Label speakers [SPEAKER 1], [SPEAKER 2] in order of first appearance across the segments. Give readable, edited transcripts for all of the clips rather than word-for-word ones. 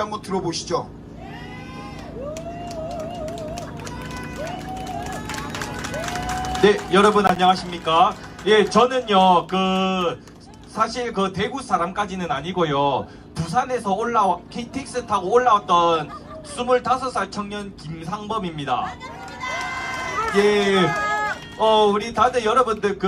[SPEAKER 1] 한번 들어보시죠.
[SPEAKER 2] 네, 여러분 안녕하십니까? 예, 저는요, 사실 대구 사람까지는 아니고요. 부산에서 KTX 타고 올라왔던 25살 청년 김상범입니다. 예, 우리 다들 여러분들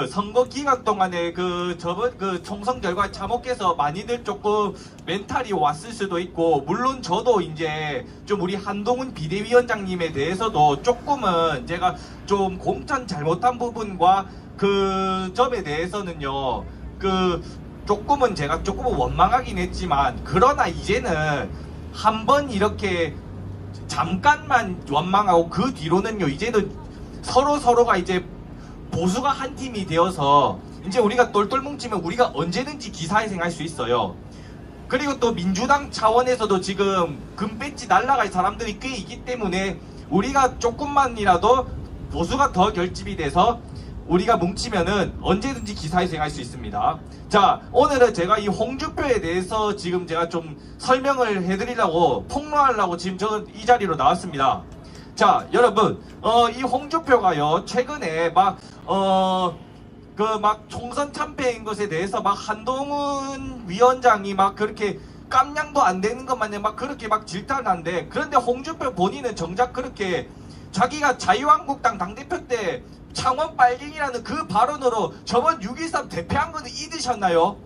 [SPEAKER 2] 선거 기간 동안에 저번 총선 결과 참혹해서 많이들 조금 멘탈이 왔을 수도 있고, 물론 저도 이제 좀 우리 한동훈 비대위원장님에 대해서도 조금은 제가 좀 공천 잘못한 부분과 그 점에 대해서는요, 조금은 제가 조금은 원망하긴 했지만, 그러나 이제는 한번 이렇게 잠깐만 원망하고 그 뒤로는요, 이제는 서로가 이제 보수가 한 팀이 되어서 이제 우리가 똘똘 뭉치면 우리가 언제든지 기사회생할 수 있어요. 그리고 또 민주당 차원에서도 지금 금배지 날라갈 사람들이 꽤 있기 때문에 우리가 조금만이라도 보수가 더 결집이 돼서 우리가 뭉치면은 언제든지 기사회생할 수 있습니다. 자, 오늘은 제가 이 홍준표에 대해서 지금 제가 좀 설명을 해드리려고, 폭로하려고 지금 저는 이 자리로 나왔습니다. 자, 여러분, 이 홍준표가요, 최근에 총선 참패인 것에 대해서 한동훈 위원장이 그렇게 깜냥도 안 되는 것 마냥 그렇게 질타하는데, 그런데 홍준표 본인은 정작 그렇게 자기가 자유한국당 당대표 때 창원 빨갱이라는 그 발언으로 저번 6.13 대패한 거는 잊으셨나요?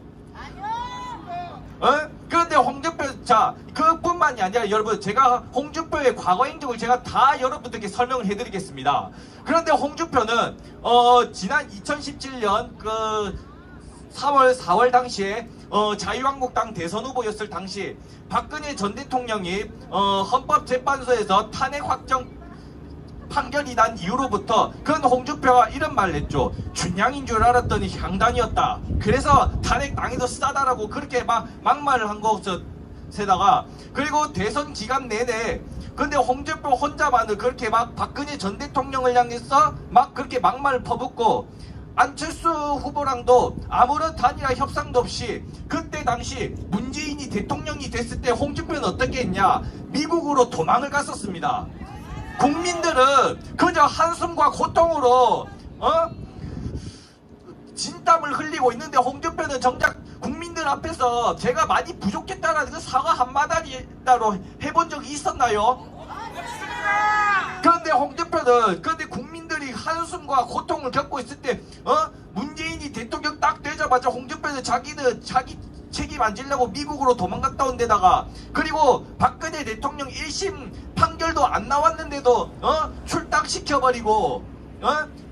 [SPEAKER 2] 그런데 홍준표, 자, 그뿐만이 아니라 여러분, 제가 홍준표의 과거 행적을 제가 다 여러분들께 설명을 해드리겠습니다. 그런데 홍준표는 지난 2017년 4월 당시에 자유한국당 대선 후보였을 당시 박근혜 전 대통령이 헌법재판소에서 탄핵 확정 판결이 난 이후로부터 그런 홍준표가 이런 말을 했죠. 춘향인 줄 알았더니 향단이었다. 그래서 탄핵 당해도 싸다라고 그렇게 막말을 한 것에다가, 그리고 대선 기간 내내 근데 홍준표 혼자만은 그렇게 박근혜 전 대통령을 향해서 그렇게 막말을 퍼붓고, 안철수 후보랑도 아무런 단일화 협상도 없이 그때 당시 문재인이 대통령이 됐을 때 홍준표는 어떻게 했냐? 미국으로 도망을 갔었습니다. 국민들은 그저 한숨과 고통으로 진땀을 흘리고 있는데, 홍준표는 정작 국민들 앞에서 제가 많이 부족했다라는 그 사과 한마디라도 해본 적이 있었나요? 그런데 홍준표는, 그런데 국민들이 한숨과 고통을 겪고 있을 때 문재인이 대통령 딱 되자마자 홍준표는 자기 책임 안 지려고 미국으로 도망갔다 온 데다가, 그리고 박근혜 대통령 1심 판결도 안 나왔는데도 출당시켜버리고,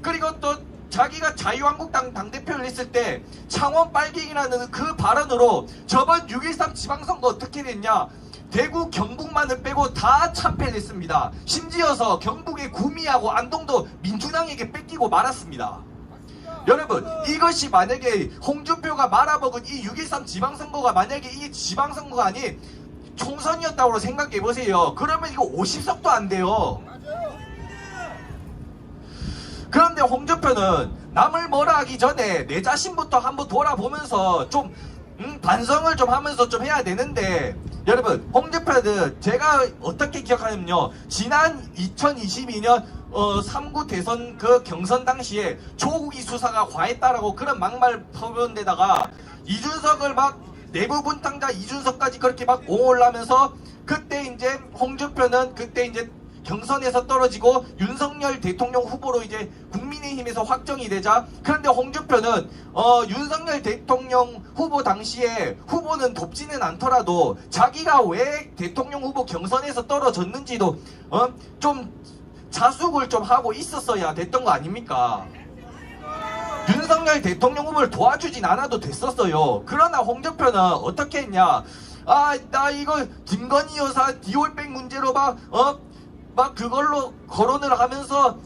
[SPEAKER 2] 그리고 또 자기가 자유한국당 당대표를 했을 때 창원 빨갱이라는 그 발언으로 저번 6.13 지방선거 어떻게 됐냐? 대구 경북만을 빼고 다 참패를 했습니다. 심지어서 경북의 구미하고 안동도 민주당에게 뺏기고 말았습니다. 여러분, 이것이 만약에 홍준표가 말아먹은 이 6.13 지방선거가 만약에 이게 지방선거가 아닌 총선이었다고 생각해보세요. 그러면 이거 50석도 안 돼요. 그런데 홍준표는 남을 뭐라 하기 전에 내 자신부터 한번 돌아보면서 좀 반성을 좀 하면서 좀 해야 되는데, 여러분, 홍준표는 제가 어떻게 기억하냐면요, 지난 2022년 3구 대선 경선 당시에 조국이 수사가 과했다라고 그런 막말 퍼부은 데다가 이준석을 내부 분탕자 이준석까지 그렇게 옹호를 하면서, 그때 이제 홍준표는 그때 이제 경선에서 떨어지고 윤석열 대통령 후보로 이제 국민의힘에서 확정이 되자, 그런데 홍준표는 윤석열 대통령 후보 당시에 후보는 돕지는 않더라도 자기가 왜 대통령 후보 경선에서 떨어졌는지도 좀 자숙을 좀 하고 있었어야 됐던 거 아닙니까? 윤석열 대통령 후보를 도와주진 않아도 됐었어요. 그러나 홍준표는 어떻게 했냐? 나 이거 김건희 여사 디올백 문제로 그걸로 거론을 하면서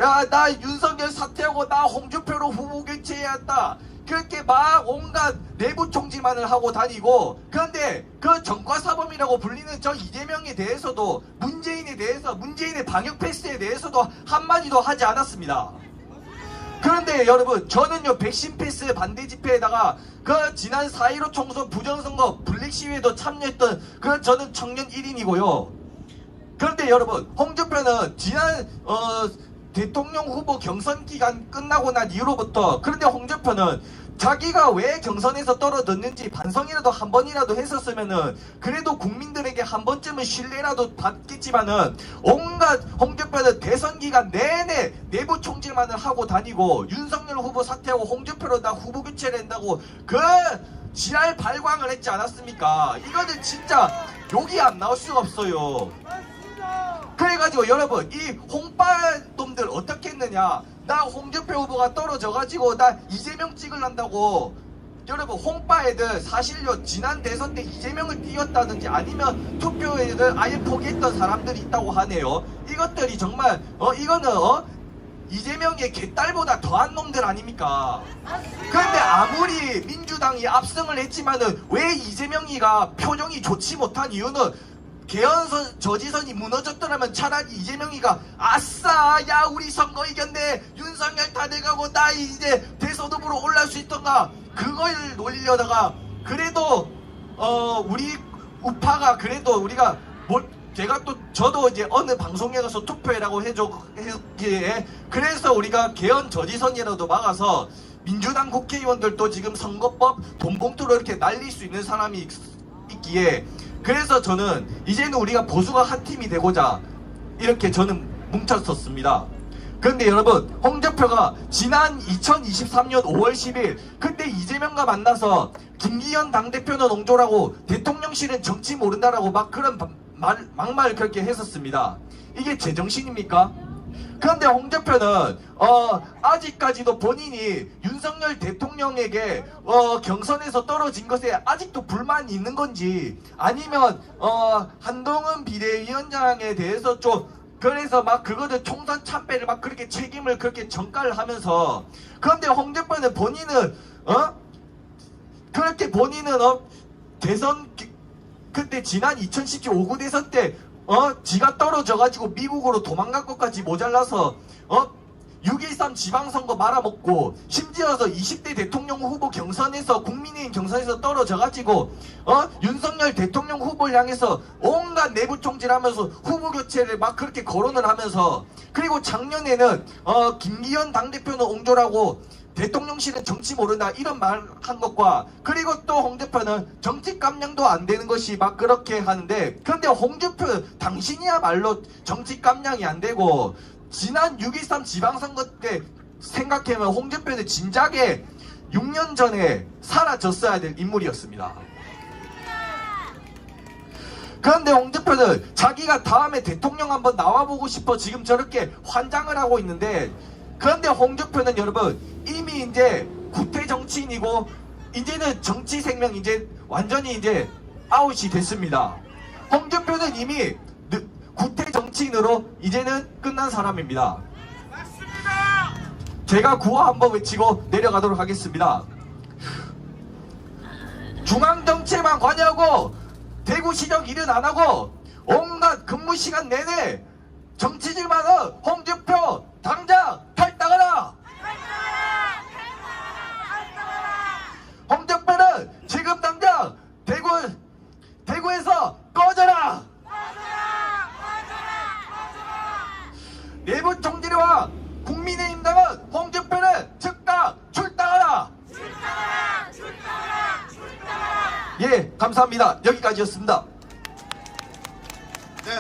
[SPEAKER 2] 야, 나 윤석열 사퇴하고 나 홍준표로 후보 교체해야 한다. 그렇게 온갖 내부 총질만을 하고 다니고, 그런데 그 전과사범이라고 불리는 저 이재명에 대해서도, 문재인에 대해서, 문재인의 방역 패스에 대해서도 한마디도 하지 않았습니다. 그런데 여러분, 저는요 백신 패스 반대 집회에다가 그 지난 4.15 총선 부정선거 블랙 시위에도 참여했던 그 저는 청년 1인이고요. 그런데 여러분, 홍준표는 지난 대통령 후보 경선 기간 끝나고 난 이후로부터, 그런데 홍준표는 자기가 왜 경선에서 떨어졌는지 반성이라도 한 번이라도 했었으면은 그래도 국민들에게 한 번쯤은 신뢰라도 받겠지만은, 온갖 홍준표는 대선 기간 내내 내부 총질만을 하고 다니고 윤석열 후보 사퇴하고 홍준표로 다 후보 교체를 한다고 그 지랄 발광을 했지 않았습니까? 이거는 진짜 욕이 안 나올 수가 없어요. 그래가지고 여러분, 이 홍빠놈들 어떻게 했느냐, 나 홍준표 후보가 떨어져가지고 나 이재명 찍으란다고. 여러분, 홍빠 애들 사실요 지난 대선 때 이재명을 띄웠다든지 아니면 투표애들 아예 포기했던 사람들이 있다고 하네요. 이것들이 정말 이거는 이재명의 개딸보다 더한 놈들 아닙니까? 그런데 아무리 민주당이 압승을 했지만은 왜 이재명이가 표정이 좋지 못한 이유는, 개헌선 저지선이 무너졌더라면 차라리 이재명이가 아싸 야 우리 선거 이겼네, 윤석열 다 돼가고 나 이제 대선 후보로 올라올 수 있던가, 그걸 노리려다가 그래도 우리 우파가 그래도 우리가 제가 또 저도 이제 어느 방송에 가서 투표해라고 해줬기에 그래서 우리가 개헌 저지선이라도 막아서 민주당 국회의원들도 지금 선거법 돈봉투로 이렇게 날릴 수 있는 사람이 있기에, 그래서 저는 이제는 우리가 보수가 한 팀이 되고자 이렇게 저는 뭉쳤었습니다. 그런데 여러분, 홍준표가 지난 2023년 5월 10일 그때 이재명과 만나서 김기현 당대표는 옹졸하고 대통령실은 정치 모른다라고 막 그런 막말 그렇게 했었습니다. 이게 제정신입니까? 그런데 홍준표는 아직까지도 본인이 윤석열 대통령에게 경선에서 떨어진 것에 아직도 불만이 있는 건지, 아니면 한동훈 비대위원장에 대해서 좀 그래서 막 그거를 총선 참패를 막 그렇게 책임을 그렇게 전가를 하면서, 그런데 홍준표는 본인은 그렇게 본인은 대선 그때 지난 2017 5구 대선 때 지가 떨어져가지고 미국으로 도망갈 것까지 모자라서 6.13 지방선거 말아먹고, 심지어서 20대 대통령 후보 경선에서 국민의힘 경선에서 떨어져가지고 윤석열 대통령 후보를 향해서 온갖 내부 총질하면서 후보 교체를 막 그렇게 거론을 하면서, 그리고 작년에는 김기현 당대표는 옹졸하고 대통령실은 정치 모른다 이런 말 한 것과, 그리고 또 홍준표는 정치 깜냥도 안 되는 것이 막 그렇게 하는데, 그런데 홍준표 당신이야말로 정치 깜냥이 안 되고 지난 6.13 지방선거 때 생각해보면 홍준표는 진작에 6년 전에 사라졌어야 될 인물이었습니다. 그런데 홍준표는 자기가 다음에 대통령 한번 나와보고 싶어 지금 저렇게 환장을 하고 있는데, 그런데 홍준표는 여러분 이미 이제 구태 정치인이고 이제는 정치 생명 이제 완전히 이제 아웃이 됐습니다. 홍준표는 이미 구태 정치인으로 이제는 끝난 사람입니다. 맞습니다. 제가 구호 한번 외치고 내려가도록 하겠습니다. 중앙정치에만 관여하고 대구시정 일은 안하고 온갖 근무시간 내내 정치질만 한 홍준표 당장 탈당하라! 홍준표는 지금 당장 대구에서 꺼져라! 내부 총질과 국민의힘 당은 홍준표는 즉각 출당하라! 예, 감사합니다. 여기까지였습니다.
[SPEAKER 1] 네.